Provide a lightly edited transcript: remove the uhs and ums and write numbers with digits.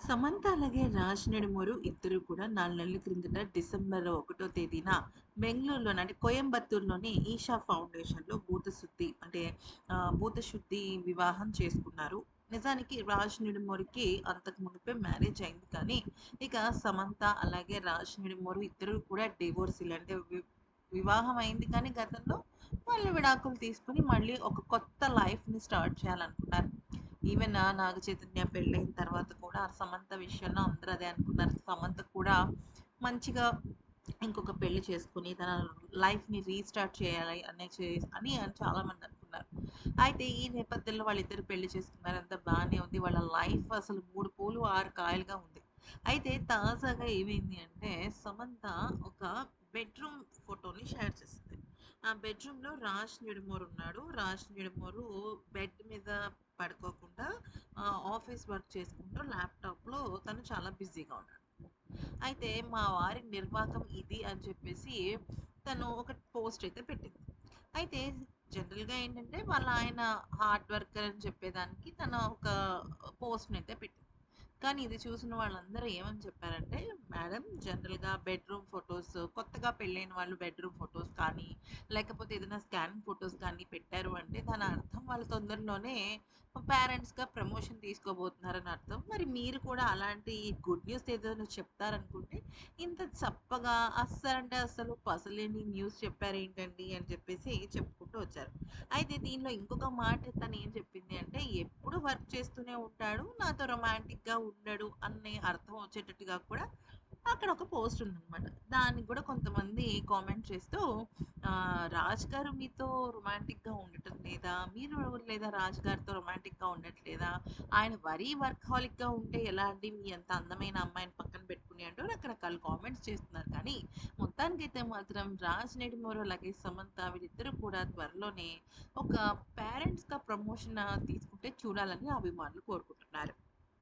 సమంత అలాగే రాజ్ నెడుమూరు ఇద్దరు కూడా 4 నెలల క్రిందట డిసెంబర్ 1 తేదీన బెంగుళూరులోని అంటే కోయంబత్తూరులోని ఈషా ఫౌండేషన్‌లో భూత శుద్ధి వివాహం చేసుకున్నారు. నిజానికి రాజ్ నెడుమూరుకి అంతకు మునుపే మ్యారేజ్ అయింది. కానీ ఇక సమంత అలాగే రాజ్ నెడుమూరు ఇద్దరు కూడా డివోర్సీలు అంటే వివాహం అయింది కానీ గతంలో వాళ్ళు విడాకులు తీసుకొని మళ్ళీ ఒక కొత్త లైఫ్‌ని స్టార్ట్ చేయాలనుకున్నారు. ఈవెన్ నాగ చైతన్య పెళ్ళైన తర్వాత కూడా సమంత విషయంలో అందరూ అదే అనుకున్నారు. సమంత కూడా మంచిగా ఇంకొక పెళ్లి చేసుకొని తన లైఫ్‌ని రీస్టార్ట్ చేయాలి అని చాలామంది అనుకున్నారు. అయితే ఈ నేపథ్యంలో వాళ్ళిద్దరు పెళ్లి చేసుకున్నారు. అంతా బానే ఉంది. వాళ్ళ లైఫ్ అసలు 3 పూలు 6 కాయలుగా ఉంది. అయితే తాజాగా ఏమైంది అంటే సమంత ఒక బెడ్‌రూమ్ ఫోటోని షేర్ చేసింది. ఆ బెడ్‌రూమ్‌లో రాజ్ నిడుమూరు ఉన్నాడు. రాజ్ నిడుమూరు బెడ్ మీద పడుకోకుండా ఆఫీస్ వర్క్ చేసుకుంటూ ల్యాప్‌టాప్‌లో తను చాలా బిజీగా ఉన్నాడు. అయితే మా వారి నిర్వాకం ఇది అని చెప్పేసి తను ఒక పోస్ట్ అయితే పెట్టింది. అయితే జనరల్‌గా ఏంటంటే వాళ్ళ ఆయన హార్డ్ వర్కర్ అని చెప్పేదానికి తను ఒక పోస్ట్‌నయితే పెట్టింది. కానీ ఇది చూసిన వాళ్ళందరూ ఏమని చెప్పారంటే, "మేడం జనరల్‌గా బెడ్‌రూమ్ ఫోటోస్ కొత్తగా పెళ్ళైన వాళ్ళు బెడ్‌రూమ్ ఫోటోస్ కానీ, లేకపోతే ఏదైనా స్కానింగ్ ఫోటోస్ కానీ పెట్టారు అంటే దాని అర్థం వాళ్ళు తొందరలోనే పేరెంట్స్‌గా ప్రమోషన్ తీసుకోబోతున్నారని అర్థం. మరి మీరు కూడా అలాంటి గుడ్ న్యూస్ ఏదైనా చెప్తారనుకుంటే, ఇంత చప్పగా అస్సలంటే అస్సలు పసలేని న్యూస్ చెప్పారేంటండి" అని చెప్పేసి చెప్పుకుంటూ వచ్చారు. అయితే దీనిలో ఇంకొక మాట తనేం చెప్పింది అంటే, ఎప్పుడు వర్క్ చేస్తూనే ఉంటాడు. నాతో రొమాంటిక్‌గా ఉండడు అనే అర్థం వచ్చేటట్టుగా కూడా అక్కడ ఒక పోస్ట్ ఉందనమాట. దానికి కూడా కొంతమంది కామెంట్ చేస్తూ రాజ్ గారు మీతో రొమాంటిక్‌గా ఉండటం లేదా? మీరు లేదా రాజ్ గారితో రొమాంటిక్‌గా ఉండట్లేదా? ఆయన మరీ వర్కహాలిక్‌గా ఉంటే ఎలా అండి? మీ అంత అందమైన అమ్మాయిని పక్కన పెట్టుకుని అంటూ రకరకాల కామెంట్స్ చేస్తున్నారు. కానీ మొత్తానికైతే మాత్రం రాజ్ నెడుమూరు అలాగే సమంత వీళ్ళిద్దరూ కూడా త్వరలోనే ఒక పేరెంట్స్‌గా ప్రమోషన్ తీసుకుంటే చూడాలని అభిమానులు కోరుకుంటున్నారు.